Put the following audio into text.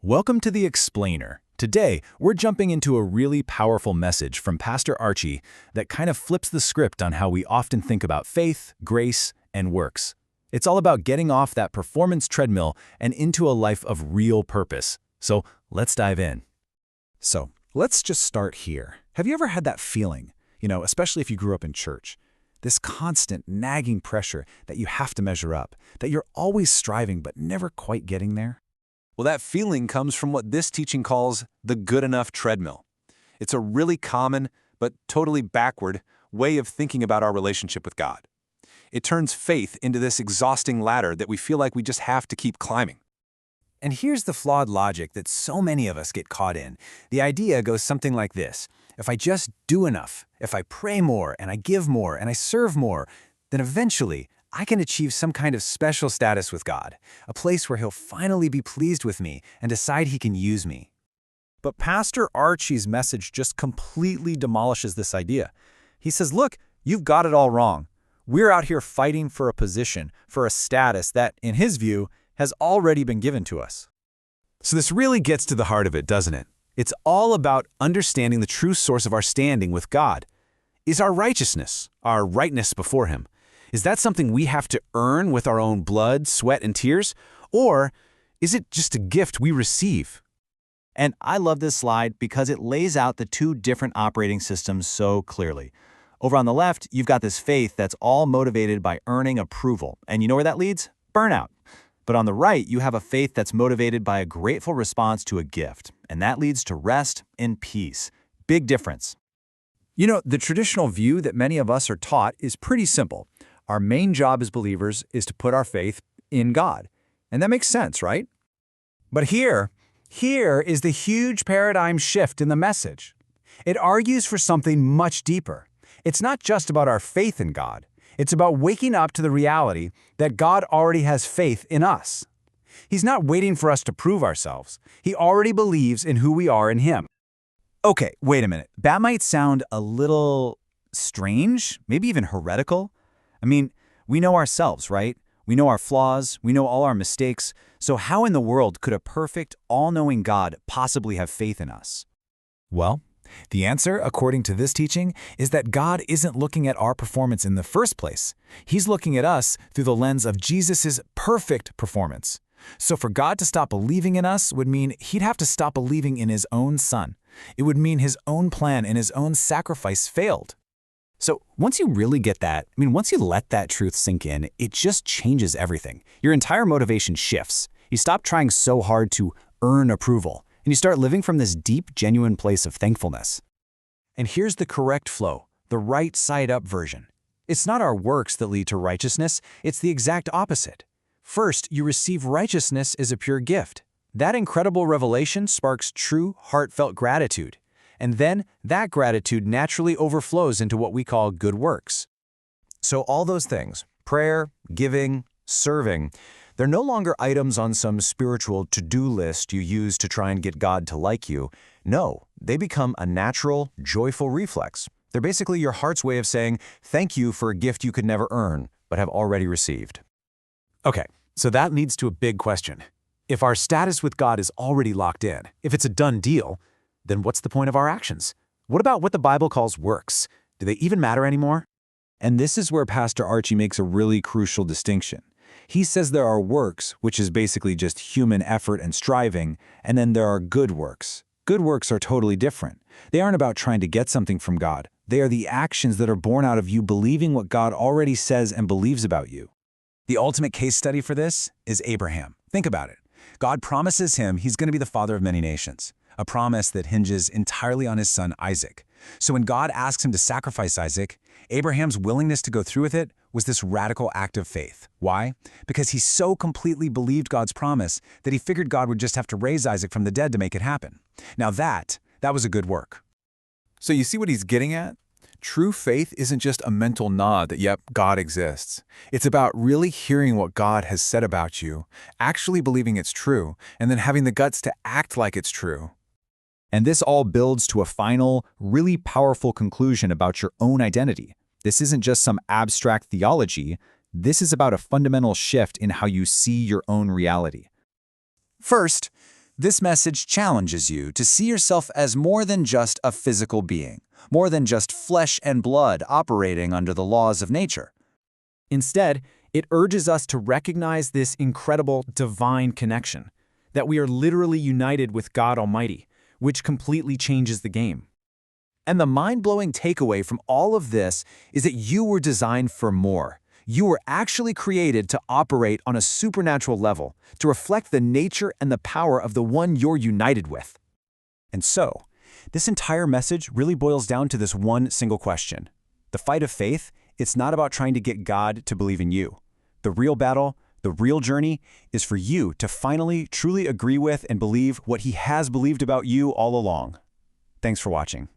Welcome to The Explainer. Today, we're jumping into a really powerful message from Pastor Archie that kind of flips the script on how we often think about faith, grace, and works. It's all about getting off that performance treadmill and into a life of real purpose. So let's dive in. So let's just start here. Have you ever had that feeling, especially if you grew up in church, this constant nagging pressure that you have to measure up, that you're always striving but never quite getting there? Well, that feeling comes from what this teaching calls the good enough treadmill. It's a really common, but totally backward, way of thinking about our relationship with God. It turns faith into this exhausting ladder that we feel like we just have to keep climbing. And here's the flawed logic that so many of us get caught in. The idea goes something like this. If I just do enough, if I pray more, and I give more, and I serve more, then eventually I can achieve some kind of special status with God, a place where He'll finally be pleased with me and decide He can use me. But Pastor Archie's message just completely demolishes this idea. He says, look, you've got it all wrong. We're out here fighting for a position, for a status that, in his view, has already been given to us. So this really gets to the heart of it, doesn't it? It's all about understanding the true source of our standing with God. Is our righteousness, our rightness before Him, is that something we have to earn with our own blood, sweat, and tears? Or is it just a gift we receive? And I love this slide because it lays out the two different operating systems so clearly. Over on the left, you've got this faith that's all motivated by earning approval. And you know where that leads? Burnout. But on the right, you have a faith that's motivated by a grateful response to a gift. And that leads to rest and peace. Big difference. The traditional view that many of us are taught is pretty simple. Our main job as believers is to put our faith in God. And that makes sense, right? But here is the huge paradigm shift in the message. It argues for something much deeper. It's not just about our faith in God. It's about waking up to the reality that God already has faith in us. He's not waiting for us to prove ourselves. He already believes in who we are in Him. Okay, wait a minute. That might sound a little strange, maybe even heretical. I mean, we know ourselves, right? We know our flaws, we know all our mistakes, so how in the world could a perfect, all-knowing God possibly have faith in us? Well, the answer, according to this teaching, is that God isn't looking at our performance in the first place. He's looking at us through the lens of Jesus' perfect performance. So for God to stop believing in us would mean He'd have to stop believing in His own Son. It would mean His own plan and His own sacrifice failed. So once you really get that, once you let that truth sink in, it just changes everything. Your entire motivation shifts. You stop trying so hard to earn approval, and you start living from this deep, genuine place of thankfulness. And here's the correct flow, the right side up version. It's not our works that lead to righteousness, it's the exact opposite. First, you receive righteousness as a pure gift. That incredible revelation sparks true, heartfelt gratitude. And then that gratitude naturally overflows into what we call good works. So all those things, prayer, giving, serving, they're no longer items on some spiritual to-do list you use to try and get God to like you. No, they become a natural, joyful reflex. They're basically your heart's way of saying, thank you for a gift you could never earn, but have already received. Okay, so that leads to a big question. If our status with God is already locked in, if it's a done deal, then what's the point of our actions? What about what the Bible calls works? Do they even matter anymore? And this is where Pastor Archie makes a really crucial distinction. He says there are works, which is basically just human effort and striving, and then there are good works. Good works are totally different. They aren't about trying to get something from God. They are the actions that are born out of you believing what God already says and believes about you. The ultimate case study for this is Abraham. Think about it. God promises him He's going to be the father of many nations, a promise that hinges entirely on his son Isaac. So when God asks him to sacrifice Isaac, Abraham's willingness to go through with it was this radical act of faith. Why? Because he so completely believed God's promise that he figured God would just have to raise Isaac from the dead to make it happen. Now that was a good work. So you see what he's getting at? True faith isn't just a mental nod that, yep, God exists. It's about really hearing what God has said about you, actually believing it's true, and then having the guts to act like it's true. And this all builds to a final, really powerful conclusion about your own identity. This isn't just some abstract theology. This is about a fundamental shift in how you see your own reality. First, This message challenges you to see yourself as more than just a physical being, more than just flesh and blood operating under the laws of nature. Instead, it urges us to recognize this incredible divine connection, that we are literally united with God Almighty, which completely changes the game. And the mind-blowing takeaway from all of this is that you were designed for more. You were actually created to operate on a supernatural level, to reflect the nature and the power of the one you're united with. And so, this entire message really boils down to this one single question. The fight of faith, it's not about trying to get God to believe in you. The real battle, the real journey, is for you to finally truly agree with and believe what He has believed about you all along. Thanks for watching.